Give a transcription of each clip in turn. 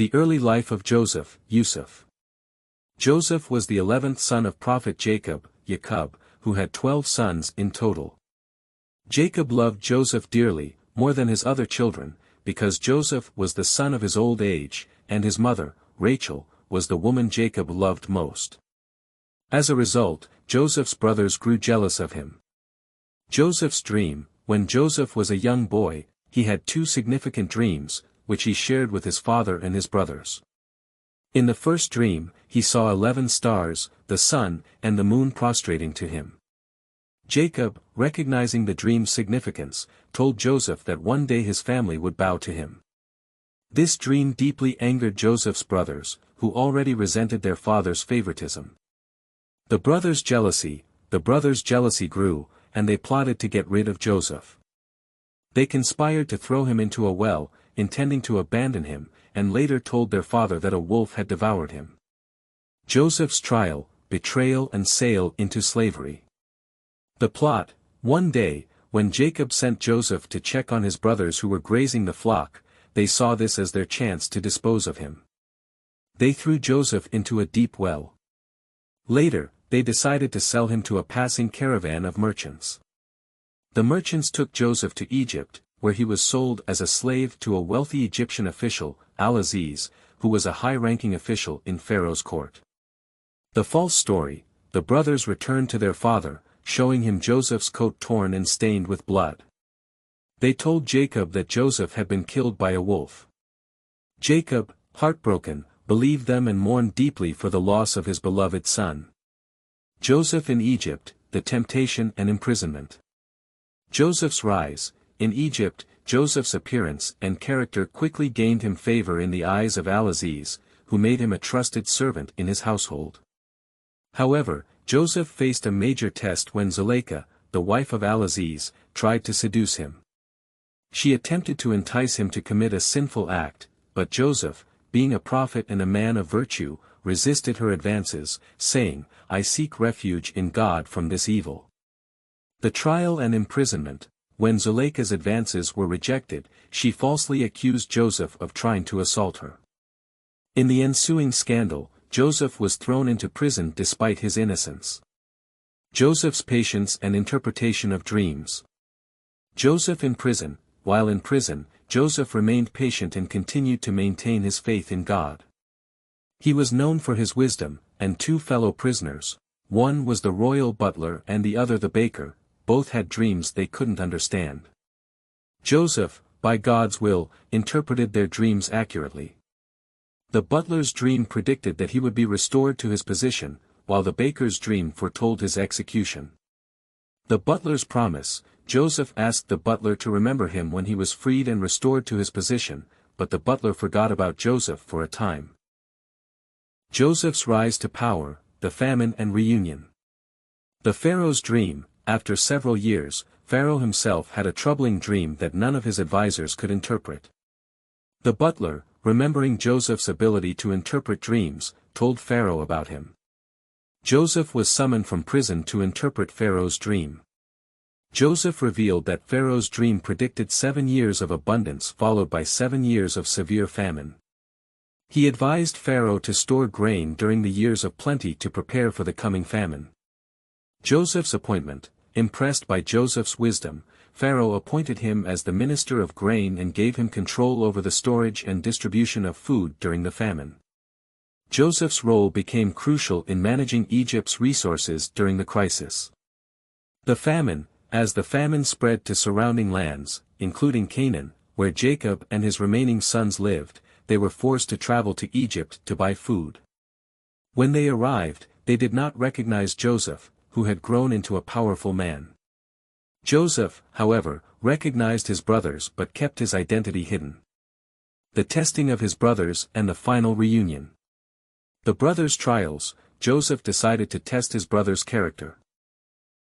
The early life of Joseph Yusuf. Joseph was the 11th son of Prophet Jacob, who had 12 sons in total. Jacob loved Joseph dearly, more than his other children, because Joseph was the son of his old age, and his mother, Rachel, was the woman Jacob loved most. As a result, Joseph's brothers grew jealous of him. Joseph's dream. When Joseph was a young boy, he had two significant dreams, which he shared with his father and his brothers. In the first dream, he saw 11 stars, the sun, and the moon prostrating to him. Jacob, recognizing the dream's significance, told Joseph that one day his family would bow to him. This dream deeply angered Joseph's brothers, who already resented their father's favoritism. The brothers' jealousy grew, and they plotted to get rid of Joseph. They conspired to throw him into a well, intending to abandon him, and later told their father that a wolf had devoured him. Joseph's trial, betrayal and sale into slavery. The plot. One day, when Jacob sent Joseph to check on his brothers who were grazing the flock, they saw this as their chance to dispose of him. They threw Joseph into a deep well. Later, they decided to sell him to a passing caravan of merchants. The merchants took Joseph to Egypt, where he was sold as a slave to a wealthy Egyptian official, Al-Aziz, who was a high-ranking official in Pharaoh's court. The false story. The brothers returned to their father, showing him Joseph's coat torn and stained with blood. They told Jacob that Joseph had been killed by a wolf. Jacob, heartbroken, believed them and mourned deeply for the loss of his beloved son. Joseph in Egypt, the temptation and imprisonment. Joseph's rise. In Egypt, Joseph's appearance and character quickly gained him favor in the eyes of Al-Aziz, who made him a trusted servant in his household. However, Joseph faced a major test when Zuleika, the wife of Al-Aziz, tried to seduce him. She attempted to entice him to commit a sinful act, but Joseph, being a prophet and a man of virtue, resisted her advances, saying, "I seek refuge in God from this evil." The trial and imprisonment. When Zuleika's advances were rejected, she falsely accused Joseph of trying to assault her. In the ensuing scandal, Joseph was thrown into prison despite his innocence. Joseph's patience and interpretation of dreams. Joseph in prison. While in prison, Joseph remained patient and continued to maintain his faith in God. He was known for his wisdom, and two fellow prisoners, one was the royal butler and the other the baker, both had dreams they couldn't understand. Joseph, by God's will, interpreted their dreams accurately. The butler's dream predicted that he would be restored to his position, while the baker's dream foretold his execution. The butler's promise. Joseph asked the butler to remember him when he was freed and restored to his position, but the butler forgot about Joseph for a time. Joseph's rise to power, the famine and reunion. The Pharaoh's dream. After several years, Pharaoh himself had a troubling dream that none of his advisors could interpret. The butler, remembering Joseph's ability to interpret dreams, told Pharaoh about him. Joseph was summoned from prison to interpret Pharaoh's dream. Joseph revealed that Pharaoh's dream predicted 7 years of abundance followed by 7 years of severe famine. He advised Pharaoh to store grain during the years of plenty to prepare for the coming famine. Joseph's appointment. Impressed by Joseph's wisdom, Pharaoh appointed him as the minister of grain and gave him control over the storage and distribution of food during the famine. Joseph's role became crucial in managing Egypt's resources during the crisis. The famine. As the famine spread to surrounding lands, including Canaan, where Jacob and his remaining sons lived, they were forced to travel to Egypt to buy food. When they arrived, they did not recognize Joseph, who had grown into a powerful man. Joseph, however, recognized his brothers but kept his identity hidden. The testing of his brothers and the final reunion. The brothers' trials. Joseph decided to test his brothers' character.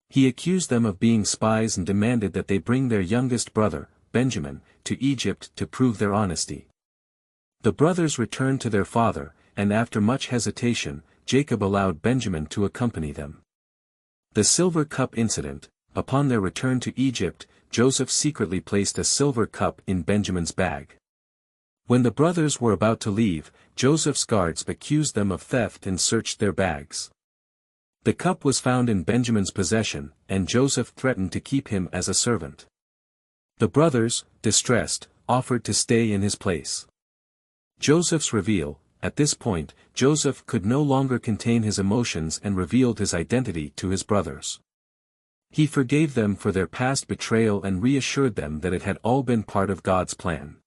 He accused them of being spies and demanded that they bring their youngest brother, Benjamin, to Egypt to prove their honesty. The brothers returned to their father, and after much hesitation, Jacob allowed Benjamin to accompany them. The silver cup incident. Upon their return to Egypt, Joseph secretly placed a silver cup in Benjamin's bag. When the brothers were about to leave, Joseph's guards accused them of theft and searched their bags. The cup was found in Benjamin's possession, and Joseph threatened to keep him as a servant. The brothers, distressed, offered to stay in his place. Joseph's reveal. At this point, Joseph could no longer contain his emotions and revealed his identity to his brothers. He forgave them for their past betrayal and reassured them that it had all been part of God's plan.